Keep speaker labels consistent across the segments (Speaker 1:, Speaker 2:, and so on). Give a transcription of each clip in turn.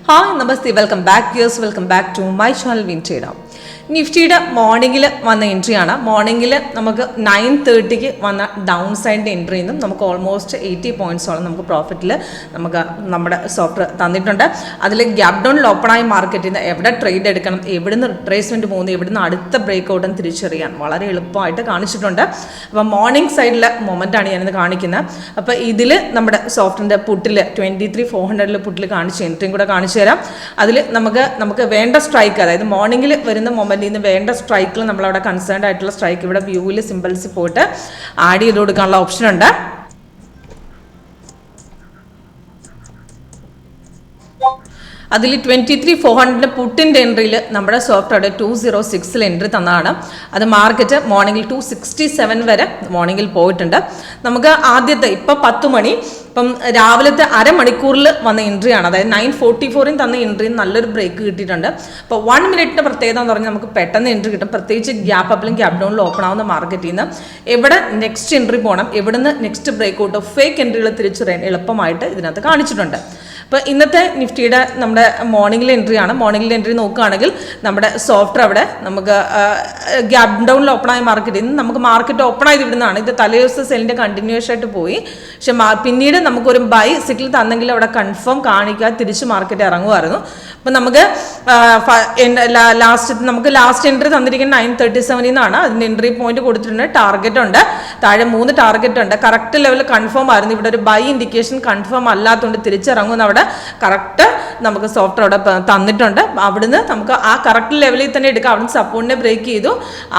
Speaker 1: Hi, Namaste, welcome back. Yes, welcome back to my channel Vintrader. നിഫ്റ്റിയുടെ മോർണിംഗിൽ വന്ന എൻട്രിയാണ്. മോർണിംഗിൽ നമുക്ക് 9:30 വന്ന ഡൗൺ സൈഡിൻ്റെ എൻട്രിയിൽ നിന്നും നമുക്ക് ഓൾമോസ്റ്റ് 80 പോയിൻറ്റ്സോളം നമുക്ക് പ്രോഫിറ്റിൽ നമുക്ക് നമ്മുടെ സോഫ്റ്റ്വെയർ തന്നിട്ടുണ്ട്. അതിൽ ഗ്യാപ് ഡൗണിൽ ഓപ്പണായ മാർക്കറ്റിൽ നിന്ന് എവിടെ ട്രേഡ് എടുക്കണം, എവിടുന്ന് റിട്രേസ്മെൻറ്റ് പോകുന്നു, എവിടുന്ന് അടുത്ത ബ്രേക്ക് ഔട്ടും തിരിച്ചറിയാൻ വളരെ എളുപ്പമായിട്ട് കാണിച്ചിട്ടുണ്ട്. അപ്പോൾ മോർണിംഗ് സൈഡിലെ മൊമെൻ്റാണ് ഞാനിന്ന് കാണിക്കുന്നത്. അപ്പോൾ ഇതിൽ നമ്മുടെ സോഫ്റ്റിൻ്റെ പുട്ടിൽ 23,400 പുട്ടിൽ കാണിച്ച എൻട്രിയും കൂടെ കാണിച്ചു തരാം. അതിൽ നമുക്ക് വേണ്ട സ്ട്രൈക്ക്, അതായത് മോർണിംഗിൽ വരുന്ന മൊമെൻ്റ് നിന്ന് വേണ്ട സ്ട്രൈക്കിൽ നമ്മളവിടെ കൺസേൺഡ് ആയിട്ടുള്ള സ്ട്രൈക്ക് ഇവിടെ വ്യൂവിൽ സിമ്പിൾസിൽ പോയിട്ട് ആഡ് ചെയ്ത് കൊടുക്കാനുള്ള ഓപ്ഷൻ ഉണ്ട്. അതിൽ 23,400 പുട്ടിൻ്റെ എൻട്രിയിൽ നമ്മുടെ സോഫ്റ്റ്വെയർ 206 എൻട്രി തന്നതാണ്. അത് മാർക്കറ്റ് മോർണിംഗിൽ 267 വരെ മോർണിംഗിൽ പോയിട്ടുണ്ട്. നമുക്ക് ആദ്യത്തെ ഇപ്പം 10 മണി, ഇപ്പം രാവിലത്തെ അരമണിക്കൂറിൽ വന്ന എൻട്രിയാണ്. അതായത് 9:44 തന്ന എൻട്രിയിൽ നല്ലൊരു ബ്രേക്ക് കിട്ടിയിട്ടുണ്ട്. അപ്പോൾ 1 മിനിറ്റിൻ്റെ പ്രത്യേകത എന്ന് പറഞ്ഞാൽ നമുക്ക് പെട്ടെന്ന് എൻട്രി കിട്ടും. പ്രത്യേകിച്ച് ഗ്യാപ്പ് അപ്പിലും ഗ്യാപ് ഡൗണിലും ഓപ്പൺ ആവുന്ന മാർക്കറ്റിൽ നിന്ന് എവിടെ നെക്സ്റ്റ് എൻട്രി പോകണം, എവിടുന്ന് നെക്സ്റ്റ് ബ്രേക്ക് ഔട്ടോ ഫേക്ക് എൻട്രികൾ തിരിച്ചറിയാൻ എളുപ്പമായിട്ട് ഇതിനകത്ത് കാണിച്ചിട്ടുണ്ട്. അപ്പോൾ ഇന്നത്തെ നിഫ്റ്റിയുടെ നമ്മുടെ മോർണിംഗിലെ എൻട്രിയാണ്. മോർണിംഗിലെ എൻട്രി നോക്കുകയാണെങ്കിൽ നമ്മുടെ സോഫ്റ്റ്വെയർ അവിടെ നമുക്ക് ഗ്യാപ് ഡൗണിൽ ഓപ്പണായ മാർക്കറ്റിൽ നിന്ന് നമുക്ക് മാർക്കറ്റ് ഓപ്പൺ ആയത് ഇവിടുന്നാണ്. ഇത് തലേദിവസം സെല്ലിൻ്റെ കണ്ടിന്യൂസ് ആയിട്ട് പോയി. പക്ഷെ പിന്നീട് നമുക്കൊരു ബൈ സിഗ്നൽ തന്നെങ്കിൽ അവിടെ കൺഫേം കാണിക്കുക, തിരിച്ച് മാർക്കറ്റ് ഇറങ്ങുമായിരുന്നു. അപ്പം നമുക്ക് ലാസ്റ്റ് എൻട്രി തന്നിരിക്കുന്നത് 9:37 എന്നാണ്. അതിൻ്റെ എൻട്രി പോയിന്റ് കൊടുത്തിട്ടുണ്ട്. ടാർഗറ്റ് ഉണ്ട്, താഴെ 3 ടാർഗറ്റ് ഉണ്ട്. കറക്റ്റ് ലെവൽ കൺഫേം ആയിരുന്നു. ഇവിടെ ഒരു ബൈ ഇൻഡിക്കേഷൻ കൺഫേം അല്ലാത്തതുകൊണ്ട് തിരിച്ചിറങ്ങുന്ന അവിടെ കറക്റ്റ് നമുക്ക് സോഫ്റ്റ്വെയർ അവിടെ തന്നിട്ടുണ്ട്. അവിടുന്ന് നമുക്ക് ആ കറക്റ്റ് ലെവലിൽ തന്നെ എടുക്കാം. അവിടുന്ന് സപ്പോർട്ടിനെ ബ്രേക്ക് ചെയ്തു.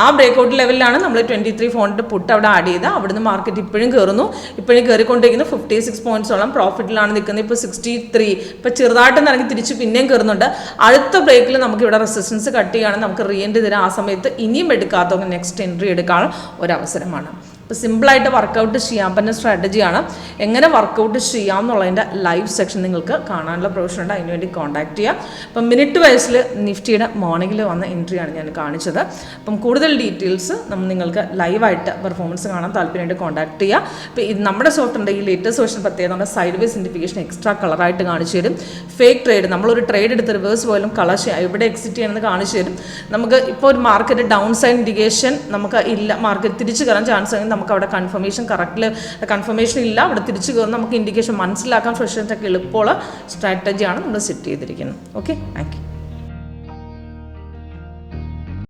Speaker 1: ആ ബ്രേക്ക് ഔട്ട് ലെവലിലാണ് നമ്മൾ 23,400 പുട്ട് അവിടെ ആഡ് ചെയ്ത്. അവിടുന്ന് മാർക്കറ്റ് ഇപ്പോഴും കയറിക്കൊണ്ടിരിക്കുന്നു. 56 പോയിന്റ്സോളം പ്രോഫിറ്റിലാണ് നിൽക്കുന്നത്. ഇപ്പോൾ 63, ഇപ്പോൾ ചെറുതായിട്ടൊന്ന് ഇറങ്ങി തിരിച്ച് പിന്നെയും കയറുന്നുണ്ട്. അടുത്ത ബ്രേക്കിൽ നമുക്ക് ഇവിടെ റെസിസ്റ്റൻസ് കട്ട് ചെയ്യുകയാണ്. നമുക്ക് റീ എൻട്രി തരാം. ആ സമയത്ത് ഇനിയും എടുക്കാത്തവർക്ക് നെക്സ്റ്റ് എൻട്രി എടുക്കാൻ ഒരവസരമാണ്. ഇപ്പോൾ സിമ്പിളായിട്ട് വർക്കൗട്ട് ചെയ്യാൻ പറ്റുന്ന സ്ട്രാറ്റജിയാണ്. എങ്ങനെ വർക്കൗട്ട് ചെയ്യാം എന്നുള്ളതിൻ്റെ ലൈവ് സെക്ഷൻ നിങ്ങൾക്ക് കാണാനുള്ള പ്രൊവിഷൻ ഉണ്ട്. അതിനുവേണ്ടി കോൺടാക്ട് ചെയ്യാം. അപ്പം മിനിറ്റ് വൈസിൽ നിഫ്റ്റിയുടെ മോർണിംഗിൽ വന്ന എൻട്രിയാണ് ഞാൻ കാണിച്ചത്. അപ്പം കൂടുതൽ ഡീറ്റെയിൽസ് നിങ്ങൾക്ക് ലൈവായിട്ട് പെർഫോമൻസ് കാണാൻ താല്പര്യമായിട്ട് കോൺടാക്ട് ചെയ്യുക. ഇപ്പോൾ ഇത് നമ്മുടെ സോഫ്റ്റ്വെയറിൻ്റെ ഈ ലേറ്റസ്റ്റ് വേർഷൻ പ്രത്യേകത നമ്മുടെ സൈഡ് വേസ് ഇൻഡിക്കേഷൻ എക്സ്ട്രാ കളറായിട്ട് കാണിച്ചു തരും. ഫേക്ക് ട്രേഡ്, നമ്മളൊരു ട്രേഡ് എടുത്ത് റിവേഴ്സ് പോലും കളർ എവിടെ എക്സിറ്റ് ചെയ്യണമെന്ന് കാണിച്ചു തരും. നമുക്ക് ഇപ്പോൾ ഒരു മാർക്കറ്റ് ഡൗൺ സൈഡ് ഇൻഡിക്കേഷൻ നമുക്ക് ഇല്ല, മാർക്കറ്റ് തിരിച്ച് കയറാൻ ചാൻസ് ആണെങ്കിൽ നമുക്ക് അവിടെ കൺഫർമേഷൻ ഇല്ല, അവിടെ തിരിച്ചു കയറുന്ന നമുക്ക് ഇൻഡിക്കേഷൻ മനസ്സിലാക്കാൻ ഫ്രഷേഴ്സൊക്കെ എളുപ്പമുള്ള സ്ട്രാറ്റജിയാണ് നമ്മൾ സെറ്റ് ചെയ്തിരിക്കുന്നത്. Okay, thank you.